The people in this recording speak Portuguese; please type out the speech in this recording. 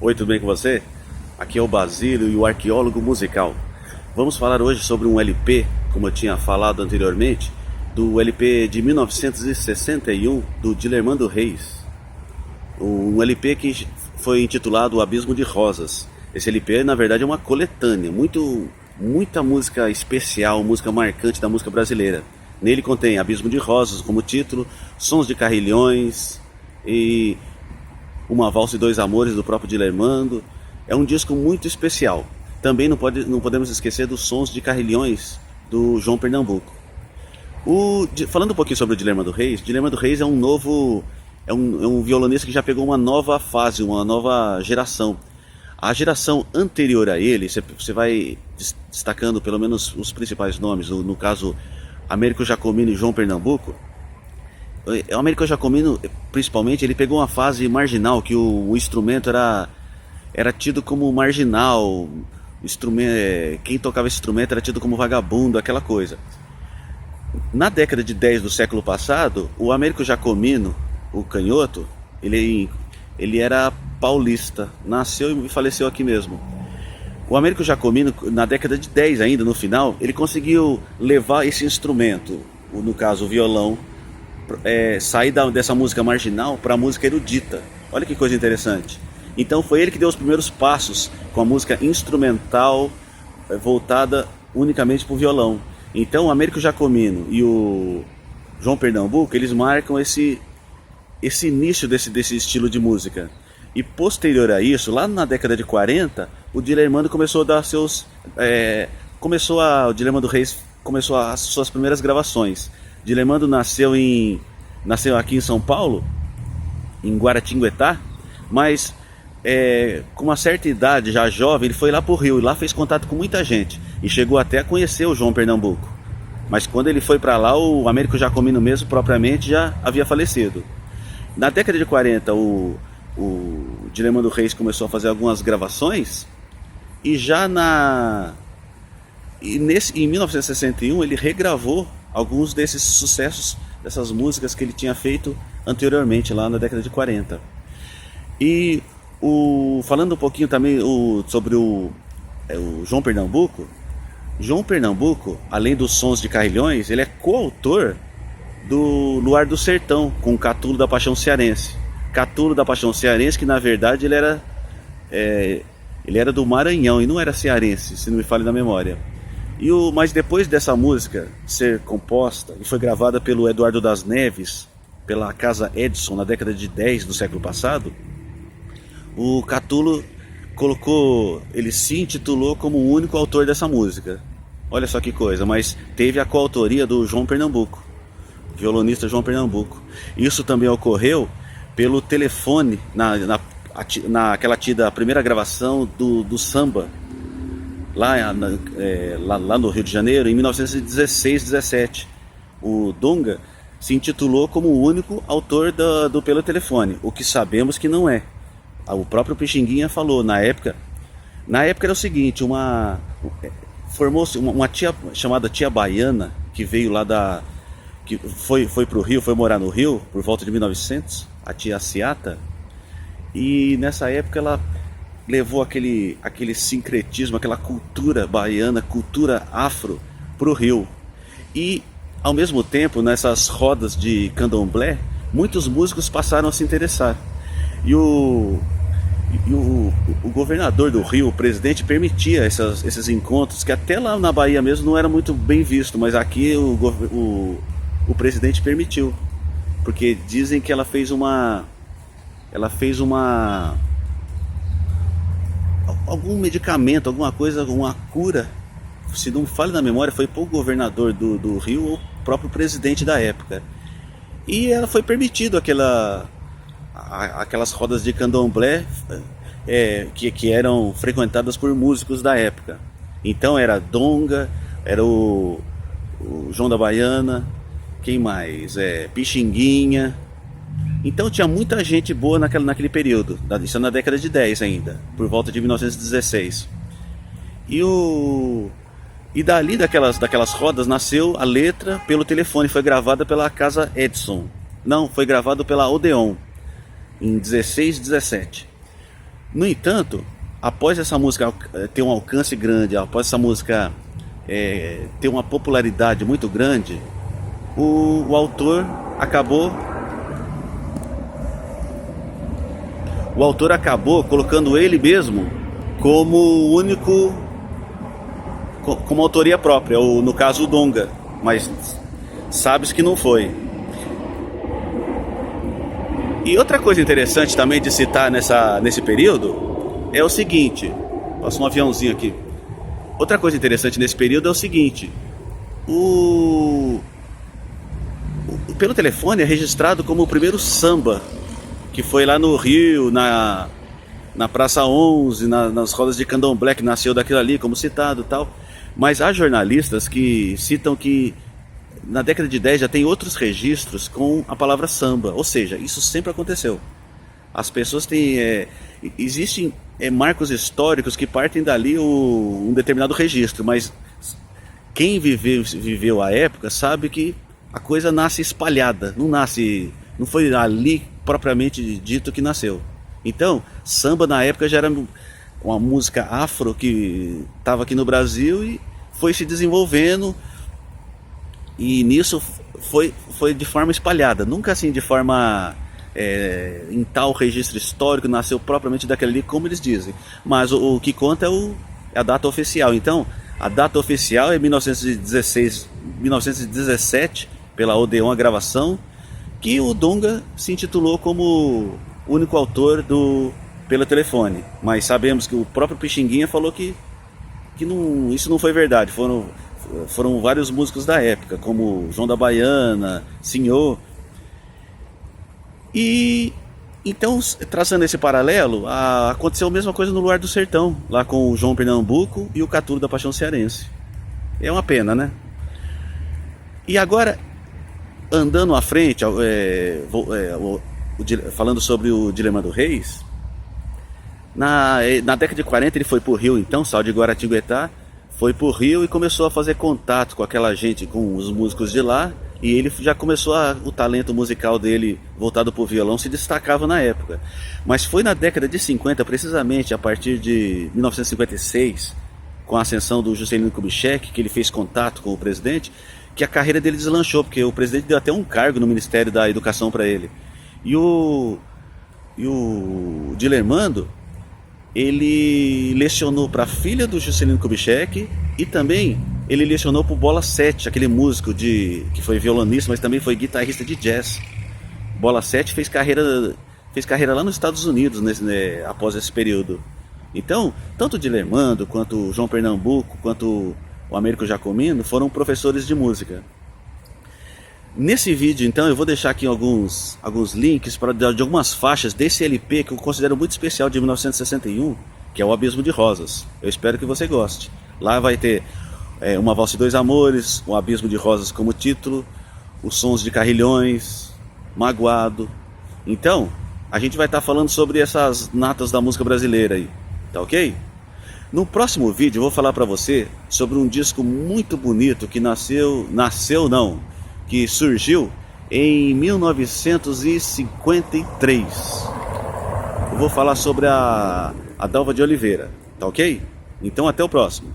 Oi, tudo bem com você? Aqui é o Basílio e o arqueólogo musical. Vamos falar hoje sobre um LP, como eu tinha falado anteriormente, do LP de 1961 do Dilermando Reis. Um LP que foi intitulado O Abismo de Rosas. Esse LP, na verdade, é uma coletânea, muita música especial, música marcante da música brasileira. Nele contém Abismo de Rosas como título, Sons de Carrilhões e Uma Valsa e Dois Amores do próprio Dilermando. É um disco muito especial. Também não podemos esquecer dos Sons de Carrilhões do João Pernambuco. Falando um pouquinho sobre o Dilermando Reis é um novo, é um violonista que já pegou uma nova fase, uma nova geração. A geração anterior a ele, você vai destacando pelo menos os principais nomes, no caso Américo Giacomino e João Pernambuco. O Américo Giacomino, principalmente, ele pegou uma fase marginal, que o instrumento era tido como marginal, quem tocava esse instrumento era tido como vagabundo, aquela coisa. Na década de 10 do século passado, o Américo Giacomino, o canhoto, ele era paulista, nasceu e faleceu aqui mesmo. O Américo Giacomino, na década de 10 ainda, no final, ele conseguiu levar esse instrumento, no caso o violão, sair dessa música marginal para a música erudita. Olha que coisa interessante. Então foi ele que deu os primeiros passos com a música instrumental voltada unicamente para o violão. Então o Américo Giacomino e o João Pernambuco, eles marcam esse início desse estilo de música. E posterior a isso, lá na década de 40, o Dilermando começou a dar o Dilermando Reis começou as suas primeiras gravações. Dilermando nasceu aqui em São Paulo, em Guaratinguetá, mas com uma certa idade, já jovem, ele foi lá para o Rio e lá fez contato com muita gente e chegou até a conhecer o João Pernambuco. Mas quando ele foi para lá, o Américo Giacomino mesmo, propriamente, já havia falecido. Na década de 40, o Dilermando Reis começou a fazer algumas gravações e em 1961 ele regravou alguns desses sucessos, dessas músicas que ele tinha feito anteriormente, lá na década de 40. E falando um pouquinho também sobre o João Pernambuco, além dos Sons de Carrilhões, ele é coautor do Luar do Sertão, com o Catulo da Paixão Cearense. Catulo da Paixão Cearense, que na verdade ele era do Maranhão e não era cearense, se não me falha na memória. Mas depois dessa música ser composta e foi gravada pelo Eduardo das Neves, pela Casa Edson, na década de 10 do século passado, o Catulo ele se intitulou como o único autor dessa música. Olha só que coisa, mas teve a coautoria do João Pernambuco, violonista João Pernambuco. Isso também ocorreu pelo telefone, naquela tida primeira gravação do samba, lá no Rio de Janeiro, em 1916-17. O Donga se intitulou como o único autor do Pelo Telefone, o que sabemos que não é. O próprio Pixinguinha falou, na época era o seguinte, formou-se uma tia chamada Tia Baiana, que veio lá que foi pro Rio, foi morar no Rio por volta de 1900, a tia Ciata, e nessa época ela levou aquele sincretismo, aquela cultura baiana, cultura afro pro Rio. E ao mesmo tempo, nessas rodas de candomblé, muitos músicos passaram a se interessar. E o governador do Rio, o presidente, permitia esses encontros, que até lá na Bahia mesmo não era muito bem visto, mas aqui o presidente permitiu, porque dizem que ela fez algum medicamento, alguma coisa, alguma cura, se não me falha na memória, foi para o governador do Rio ou o próprio presidente da época. E ela foi permitido aquelas rodas de candomblé que eram frequentadas por músicos da época. Então era Donga, era o João da Baiana, quem mais? Pixinguinha. Então tinha muita gente boa naquele período, isso na década de 10 ainda, por volta de 1916. E dali daquelas rodas nasceu a letra Pelo Telefone, foi gravada pela Casa Edson. Não, foi gravado pela Odeon, em 16 e 17. No entanto, após essa música ter um alcance grande, após essa música ter uma popularidade muito grande, o autor acabou colocando ele mesmo como único, como autoria própria, ou no caso o Donga, mas sabe-se que não foi. E outra coisa interessante também de citar nesse período é o seguinte, passa um aviãozinho aqui. Outra coisa interessante nesse período é o seguinte, pelo telefone é registrado como o primeiro samba, que foi lá no Rio, na Praça 11, nas rodas de candomblé, que nasceu daquilo ali, como citado e tal. Mas há jornalistas que citam que na década de 10 já tem outros registros com a palavra samba, ou seja, isso sempre aconteceu. As pessoas têm... existem marcos históricos que partem dali um determinado registro, mas quem viveu a época sabe que a coisa nasce espalhada, não foi ali propriamente dito que nasceu. Então, samba na época já era uma música afro que estava aqui no Brasil e foi se desenvolvendo, e nisso foi de forma espalhada, nunca assim de forma em tal registro histórico, nasceu propriamente daquele ali, como eles dizem, mas o que conta é a data oficial. Então, a data oficial é 1917, pela Odeon a gravação, que o Donga se intitulou como único autor pelo telefone. Mas sabemos que o próprio Pixinguinha falou que isso não foi verdade. Foram vários músicos da época, como João da Baiana, Senhor. E então, traçando esse paralelo, aconteceu a mesma coisa no Luar do Sertão, lá com o João Pernambuco e o Caturo da Paixão Cearense. É uma pena, né? E agora, andando à frente, falando sobre o Dilema do Reis, na década de 40 ele foi para o Rio, então, saiu de Guaratinguetá, foi para o Rio e começou a fazer contato com aquela gente, com os músicos de lá, e ele já começou o talento musical dele voltado para o violão se destacava na época. Mas foi na década de 50, precisamente a partir de 1956, com a ascensão do Juscelino Kubitschek, que ele fez contato com o presidente, que a carreira dele deslanchou, porque o presidente deu até um cargo no Ministério da Educação para ele. E o Dilermando, ele lecionou para a filha do Juscelino Kubitschek e também ele lecionou para o Bola 7, aquele músico que foi violonista, mas também foi guitarrista de jazz. Bola 7 fez carreira lá nos Estados Unidos após esse período. Então, tanto o Dilermando, quanto o João Pernambuco, quanto o Américo Jacomino foram professores de música. Nesse vídeo, então, eu vou deixar aqui alguns links de algumas faixas desse LP que eu considero muito especial, de 1961, que é o Abismo de Rosas. Eu espero que você goste. Lá vai ter Uma Valsa e Dois Amores, o Abismo de Rosas como título, os Sons de Carrilhões, Magoado. Então, a gente vai estar falando sobre essas natas da música brasileira aí, tá ok? No próximo vídeo eu vou falar para você sobre um disco muito bonito que que surgiu em 1953. Eu vou falar sobre a Dalva de Oliveira, tá ok? Então até o próximo.